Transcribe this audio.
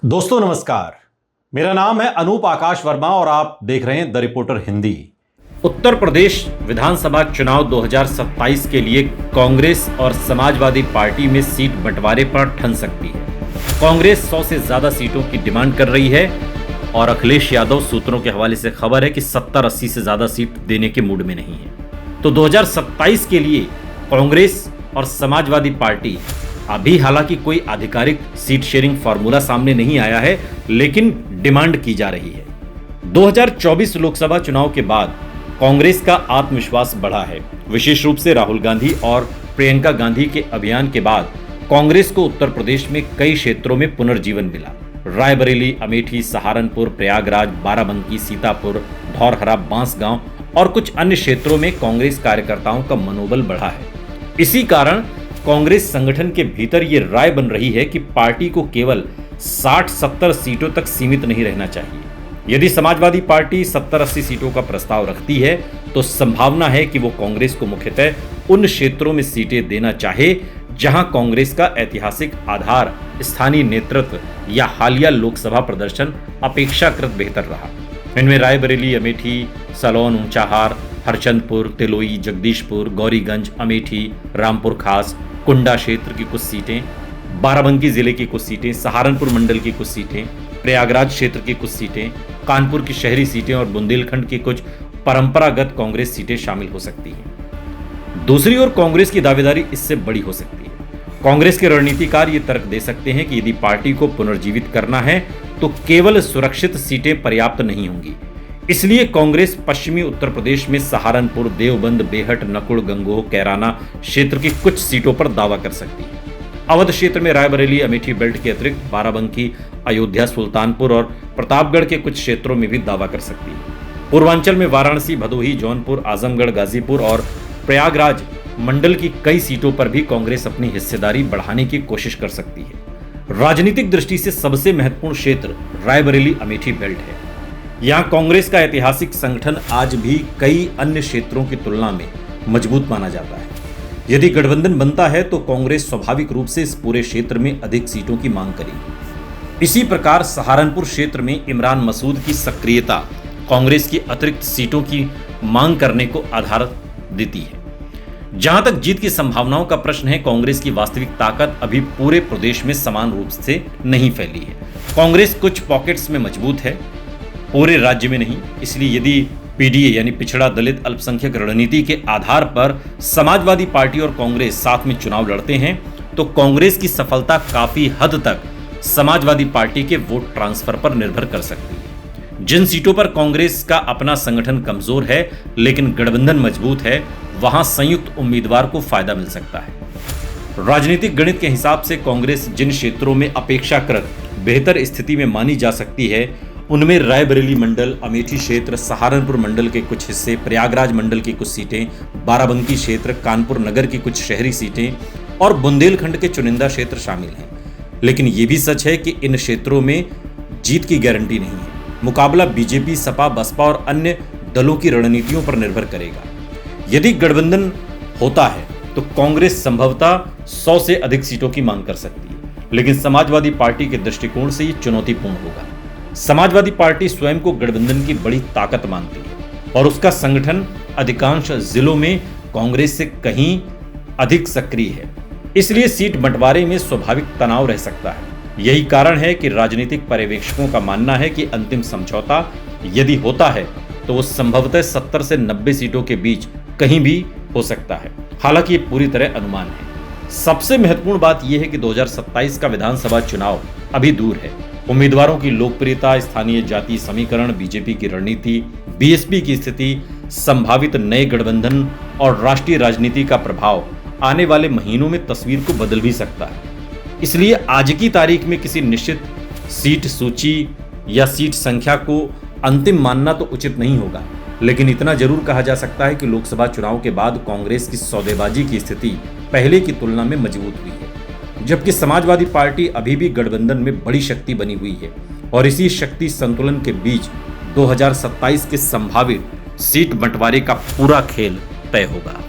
दोस्तों नमस्कार, मेरा नाम है अनूप आकाश वर्मा और आप देख रहे हैं द रिपोर्टर हिंदी। उत्तर प्रदेश विधानसभा चुनाव 2027 के लिए कांग्रेस और समाजवादी पार्टी में सीट बंटवारे पर ठन सकती है। कांग्रेस 100 से ज्यादा सीटों की डिमांड कर रही है और अखिलेश यादव सूत्रों के हवाले से खबर है कि 70-80 से ज्यादा सीट देने के मूड में नहीं है। तो 2027 के लिए कांग्रेस और समाजवादी पार्टी अभी हालांकि कोई आधिकारिक सीट शेयरिंग फार्मूला सामने नहीं आया है, लेकिन डिमांड की जा रही है। 2024 लोकसभा चुनाव के बाद कांग्रेस का आत्मविश्वास बढ़ा है। विशेष रूप से राहुल गांधी और प्रियंका गांधी के अभियान के बाद कांग्रेस को उत्तर प्रदेश में कई क्षेत्रों में पुनर्जीवन मिला। रायबरेली, अमेठी, सहारनपुर, प्रयागराज, बाराबंकी, सीतापुर, धौरहरा, बांसगांव और कुछ अन्य क्षेत्रों में कांग्रेस कार्यकर्ताओं का मनोबल बढ़ा है। इसी कारण कांग्रेस संगठन के भीतर ये राय बन रही है कि पार्टी को केवल 60-70 सीटों तक सीमित नहीं रहना चाहिए। यदि समाजवादी पार्टी 70-80 सीटों का प्रस्ताव रखती है तो संभावना है कि वो कांग्रेस को मुख्यतः उन क्षेत्रों में सीटें देना चाहे जहां कांग्रेस का ऐतिहासिक आधार, स्थानीय नेतृत्व या हालिया लोकसभा प्रदर्शन अपेक्षाकृत बेहतर रहा। इनमें रायबरेली, अमेठी, सलोन, ऊंचाहार, हरचंदपुर, तिलोई, जगदीशपुर, गौरीगंज, अमेठी, रामपुर खास, कुंडा क्षेत्र की कुछ सीटें, बाराबंकी जिले की कुछ सीटें, सहारनपुर मंडल की कुछ सीटें, प्रयागराज क्षेत्र की कुछ सीटें, कानपुर की शहरी सीटें और बुंदेलखंड की कुछ परंपरागत कांग्रेस सीटें शामिल हो सकती हैं। दूसरी ओर कांग्रेस की दावेदारी इससे बड़ी हो सकती है। कांग्रेस के रणनीतिकार ये तर्क दे सकते हैं कि यदि पार्टी को पुनर्जीवित करना है तो केवल सुरक्षित सीटें पर्याप्त नहीं होंगी। इसलिए कांग्रेस पश्चिमी उत्तर प्रदेश में सहारनपुर, देवबंद, बेहट, नकुड़, गंगोह, कैराना क्षेत्र की कुछ सीटों पर दावा कर सकती है। अवध क्षेत्र में रायबरेली, अमेठी बेल्ट के अतिरिक्त बाराबंकी, अयोध्या, सुल्तानपुर और प्रतापगढ़ के कुछ क्षेत्रों में भी दावा कर सकती है। पूर्वांचल में वाराणसी, भदोही, जौनपुर, आजमगढ़, गाजीपुर और प्रयागराज मंडल की कई सीटों पर भी कांग्रेस अपनी हिस्सेदारी बढ़ाने की कोशिश कर सकती है। राजनीतिक दृष्टि से सबसे महत्वपूर्ण क्षेत्र रायबरेली, अमेठी बेल्ट है। यहां कांग्रेस का ऐतिहासिक संगठन आज भी कई अन्य क्षेत्रों की तुलना में मजबूत माना जाता है। यदि गठबंधन बनता है तो कांग्रेस स्वाभाविक रूप से इस पूरे क्षेत्र में अधिक सीटों की मांग करेगी। इसी प्रकार सहारनपुर क्षेत्र में इमरान मसूद की सक्रियता कांग्रेस की अतिरिक्त सीटों की मांग करने को आधार देती है। जहां तक जीत की संभावनाओं का प्रश्न है, कांग्रेस की वास्तविक ताकत अभी पूरे प्रदेश में समान रूप से नहीं फैली है। कांग्रेस कुछ पॉकेट्स में मजबूत है, पूरे राज्य में नहीं। इसलिए यदि पीडीए यानी पिछड़ा दलित अल्पसंख्यक रणनीति के आधार पर समाजवादी पार्टी और कांग्रेस साथ में चुनाव लड़ते हैं तो कांग्रेस की सफलता काफी हद तक समाजवादी पार्टी के वोट ट्रांसफर पर निर्भर कर सकती है। जिन सीटों पर कांग्रेस का अपना संगठन कमजोर है लेकिन गठबंधन मजबूत है, वहां संयुक्त उम्मीदवार को फायदा मिल सकता है। राजनीतिक गणित के हिसाब से कांग्रेस जिन क्षेत्रों में अपेक्षाकृत बेहतर स्थिति में मानी जा सकती है उनमें रायबरेली मंडल, अमेठी क्षेत्र, सहारनपुर मंडल के कुछ हिस्से, प्रयागराज मंडल की कुछ सीटें, बाराबंकी क्षेत्र, कानपुर नगर की कुछ शहरी सीटें और बुंदेलखंड के चुनिंदा क्षेत्र शामिल हैं। लेकिन ये भी सच है कि इन क्षेत्रों में जीत की गारंटी नहीं है। मुकाबला बीजेपी, सपा, बसपा और अन्य दलों की रणनीतियों पर निर्भर करेगा। यदि गठबंधन होता है तो कांग्रेस संभवतः 100 से अधिक सीटों की मांग कर सकती है, लेकिन समाजवादी पार्टी के दृष्टिकोण से ये चुनौतीपूर्ण होगा। समाजवादी पार्टी स्वयं को गठबंधन की बड़ी ताकत मानती है और उसका संगठन अधिकांश जिलों में कांग्रेस से कहीं अधिक सक्रिय है। इसलिए सीट बंटवारे में स्वाभाविक तनाव रह सकता है। यही कारण है कि राजनीतिक पर्यवेक्षकों का मानना है कि अंतिम समझौता यदि होता है तो वो संभवतः 70 से 90 सीटों के बीच कहीं भी हो सकता है। हालांकि ये पूरी तरह अनुमान है। सबसे महत्वपूर्ण बात यह है कि 2027 का विधानसभा चुनाव अभी दूर है। उम्मीदवारों की लोकप्रियता, स्थानीय जाति समीकरण, बीजेपी की रणनीति, बीएसपी की स्थिति, संभावित नए गठबंधन और राष्ट्रीय राजनीति का प्रभाव आने वाले महीनों में तस्वीर को बदल भी सकता है। इसलिए आज की तारीख में किसी निश्चित सीट सूची या सीट संख्या को अंतिम मानना तो उचित नहीं होगा, लेकिन इतना जरूर कहा जा सकता है कि लोकसभा चुनाव के बाद कांग्रेस की सौदेबाजी की स्थिति पहले की तुलना में मजबूत हुई है, जबकि समाजवादी पार्टी अभी भी गठबंधन में बड़ी शक्ति बनी हुई है और इसी शक्ति संतुलन के बीच 2027 के संभावित सीट बंटवारे का पूरा खेल तय होगा।